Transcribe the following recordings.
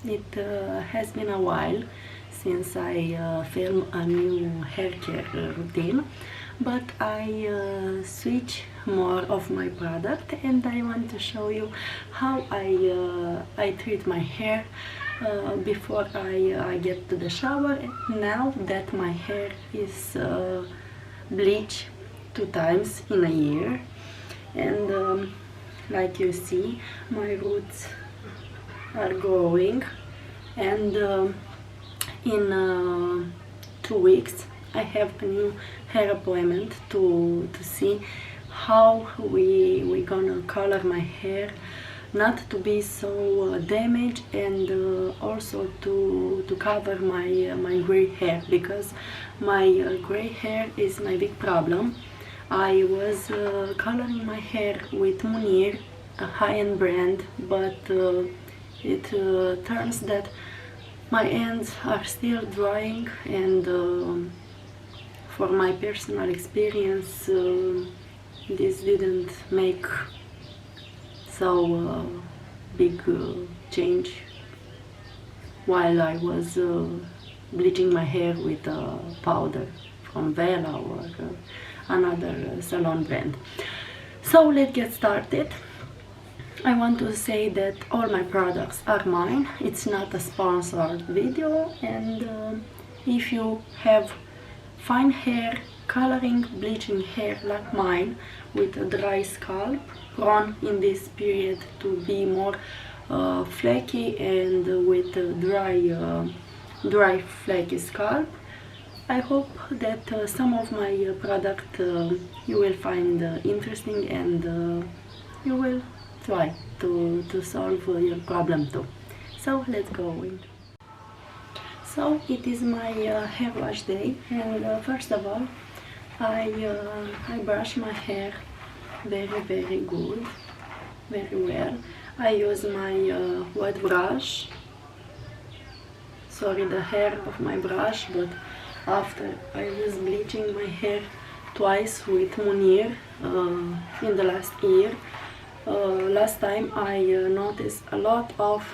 It has been a while since I filmed a new hair care routine, but I switch more of my product, and I want to show you how I treat my hair before I get to the shower. Now that my hair is bleached 2 times in a year, and like you see, my roots are growing, and in 2 weeks I have a new hair appointment to see how we gonna color my hair, not to be so damaged, and also to cover my gray hair, because my gray hair is my big problem. I was coloring my hair with Munir, a high-end brand, but it turns that my ends are still drying, and for my personal experience, this didn't make so big change while I was bleaching my hair with a powder from Vela or another salon brand. So let's get started. I want to say that all my products are mine. It's not a sponsored video, and if you have fine hair, coloring, bleaching hair like mine, with a dry scalp, prone in this period to be more flaky and with a dry flaky scalp, I hope that some of my product you will find interesting, and you will try to solve your problem too. So let's go in. So it is my hair wash day, and first of all I brush my hair very good, very well. I use my wet brush. Sorry, the hair of my brush, but after I was bleaching my hair twice with Munir in the last year. Last time I noticed a lot of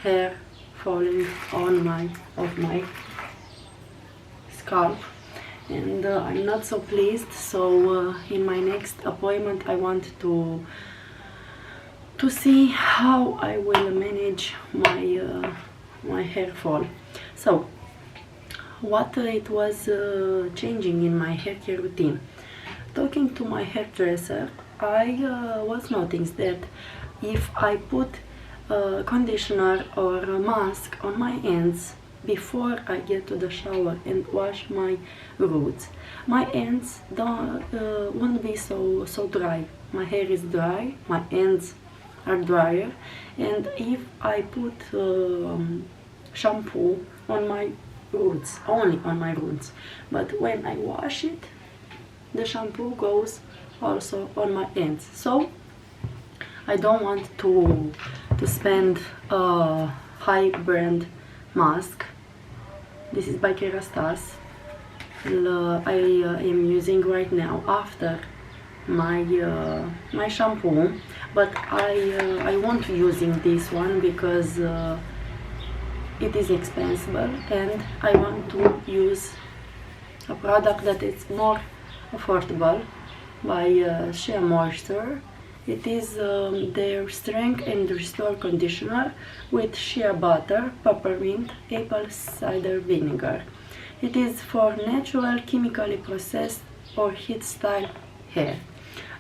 hair falling on my scalp, and I'm not so pleased. So in my next appointment I want to see how I will manage my hair fall. So what it was changing in my hair care routine. Talking to my hairdresser, I was noticing that if I put conditioner or a mask on my ends before I get to the shower and wash my roots, my ends won't be so dry. My hair is dry, my ends are drier, and if I put shampoo on my roots, only on my roots, but when I wash it, the shampoo goes also on my ends. So I don't want to spend a high brand mask. This is by Kerastase. I am using right now after my shampoo, but I won't using this one because it is expensive, and I want to use a product that is more affordable by Shea Moisture. It is their Strength and Restore Conditioner with shea butter, peppermint, apple cider vinegar. It is for natural, chemically processed or heat style hair.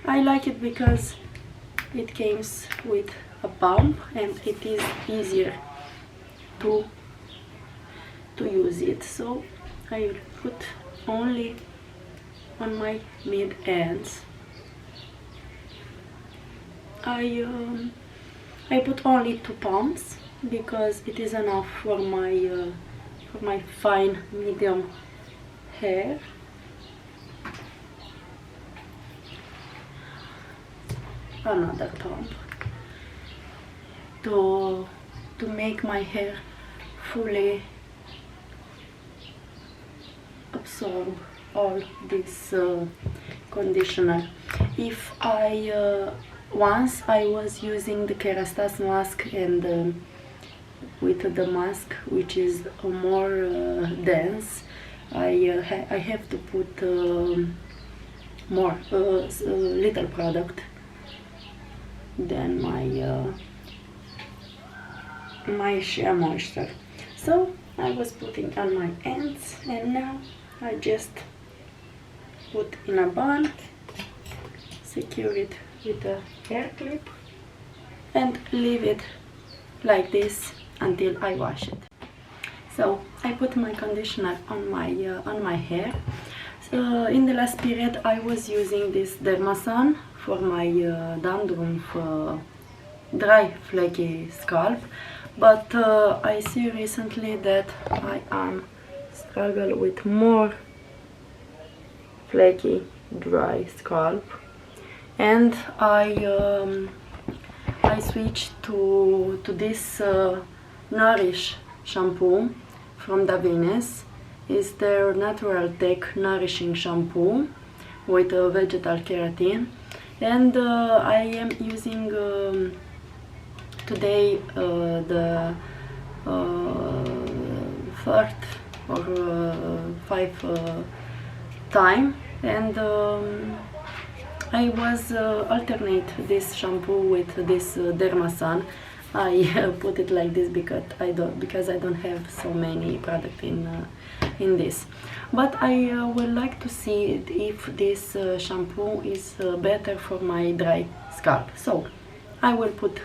I like it because it comes with a pump, and it is easier to use it. So I will put only on my mid ends. I put only 2 pumps because it is enough for my fine medium hair. Another pump to make my hair fully absorb all this conditioner. If once I was using the Kerastase mask, and with the mask, which is more dense, I have to put more little product than my Sheer Moisture. So I was putting on my ends, and now I just put in a bun, secure it with a hair clip, and leave it like this until I wash it. So I put my conditioner on my hair. So in the last period I was using this Dermasan for my dandruff, dry flaky scalp, but I see recently that I am struggle with more flaky dry scalp, and I switched to this Nourish shampoo from Davines. Is their Natural Tech Nourishing Shampoo with vegetal keratin, and I am using today the third or fifth time, and I was alternate this shampoo with this Dermasan. I put it like this because I don't have so many products in this, but I would like to see if this shampoo is better for my dry scalp. So I will put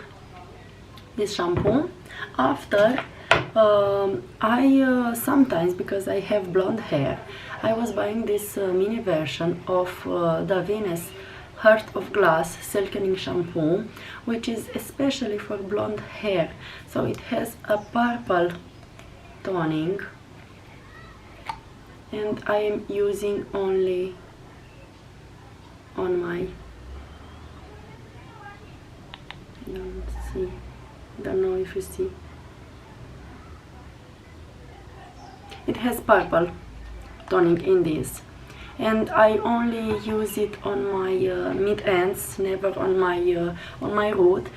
this shampoo. After I sometimes, because I have blonde hair, I was buying this mini version of Davines Heart of Glass Silkening Shampoo, which is especially for blonde hair. So it has a purple toning, and I am using only on my, don't know if you see, it has purple toning in this, and I only use it on my mid ends, never on my root.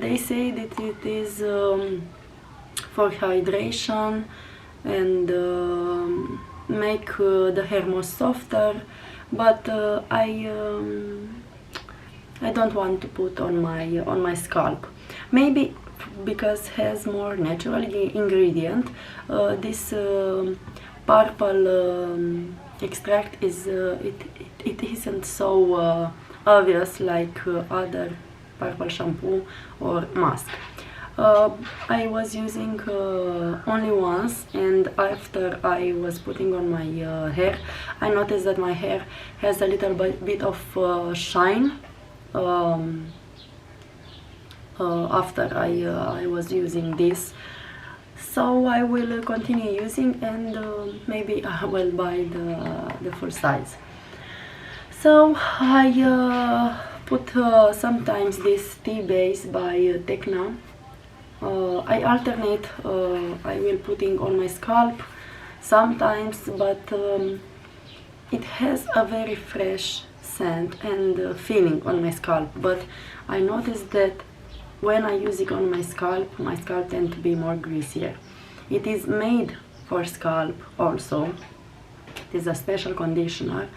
They say that it is for hydration and make the hair more softer, but I don't want to put on my scalp. Maybe because has more natural ingredient. This purple extract is it isn't so obvious like other purple shampoo or mask. I was using only once, and after I was putting on my hair, I noticed that my hair has a little bit of shine after I was using this. So I will continue using, and maybe I will buy the full size. So I put sometimes this tea base by Tecna. I alternate, I will putting on my scalp sometimes, but it has a very fresh scent and feeling on my scalp. But I noticed that when I use it on my scalp tends to be more greasier. It is made for scalp also. It is a special conditioner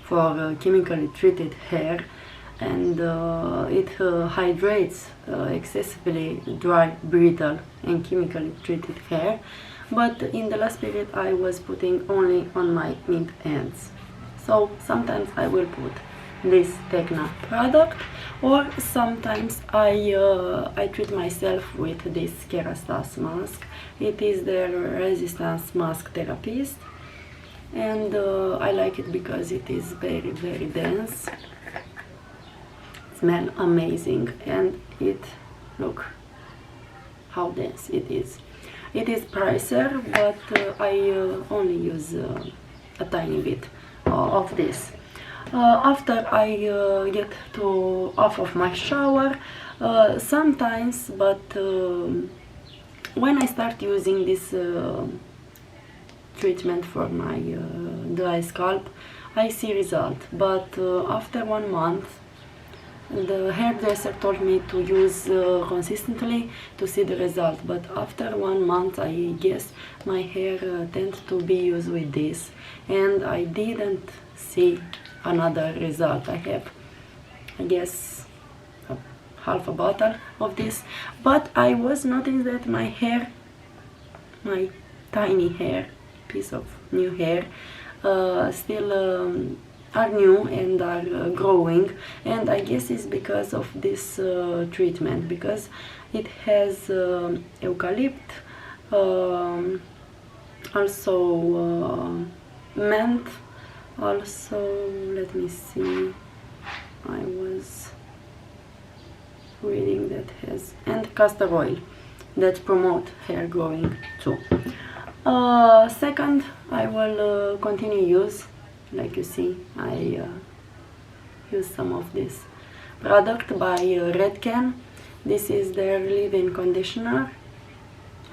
for chemically treated hair, and it hydrates excessively dry, brittle and chemically treated hair. But in the last period I was putting only on my mid ends. So sometimes I will put this Tecna product, or sometimes I treat myself with this Kerastase mask. It is their resistance mask therapist, and I like it because it is very, very dense, smell amazing, and it, look how dense it is. It is pricier, but I only use a tiny bit of this. After I get off of my shower, sometimes, but when I start using this treatment for my dry scalp, I see result. But after 1 month, The hairdresser told me to use consistently to see the result, but after 1 month I guess my hair tends to be used with this, and I didn't see another result. I have, I guess, half a bottle of this, but I was noticing that my hair, my tiny hair, piece of new hair, still are new and are growing, and I guess it's because of this treatment, because it has eucalypt, also mint, also, let me see, I was reading that has, and castor oil that promote hair growing too. Second, I will continue use, like you see, I use some of this product by Redken. This is their leave-in conditioner.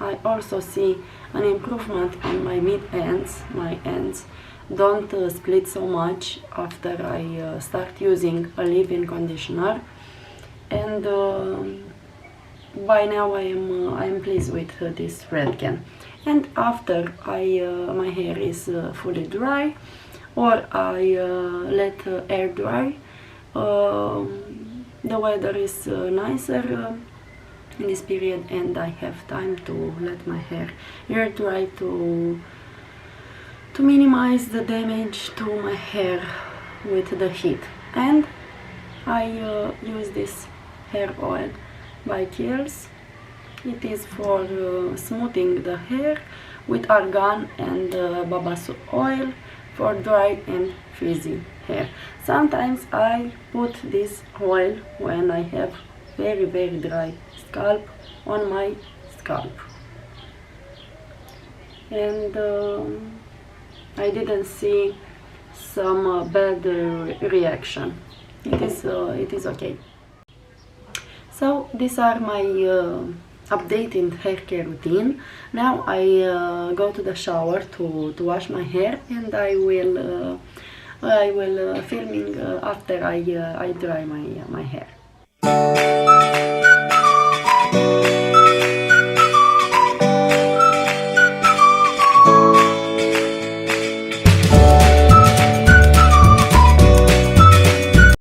I also see an improvement on my mid-ends. My ends don't split so much after I start using a leave-in conditioner, and by now I am pleased with this Redken. And after my hair is fully dry, or I let air dry, the weather is nicer in this period, and I have time to let my hair air dry to minimize the damage to my hair with the heat. And I use this hair oil by Kiehl's. It is for smoothing the hair, with argan and babassu oil for dry and frizzy hair. Sometimes I put this oil when I have very dry scalp on my scalp, and I didn't see some bad reaction. It is okay. So these are my updated hair care routine. Now I go to the shower to wash my hair, and I will filming after I dry my hair.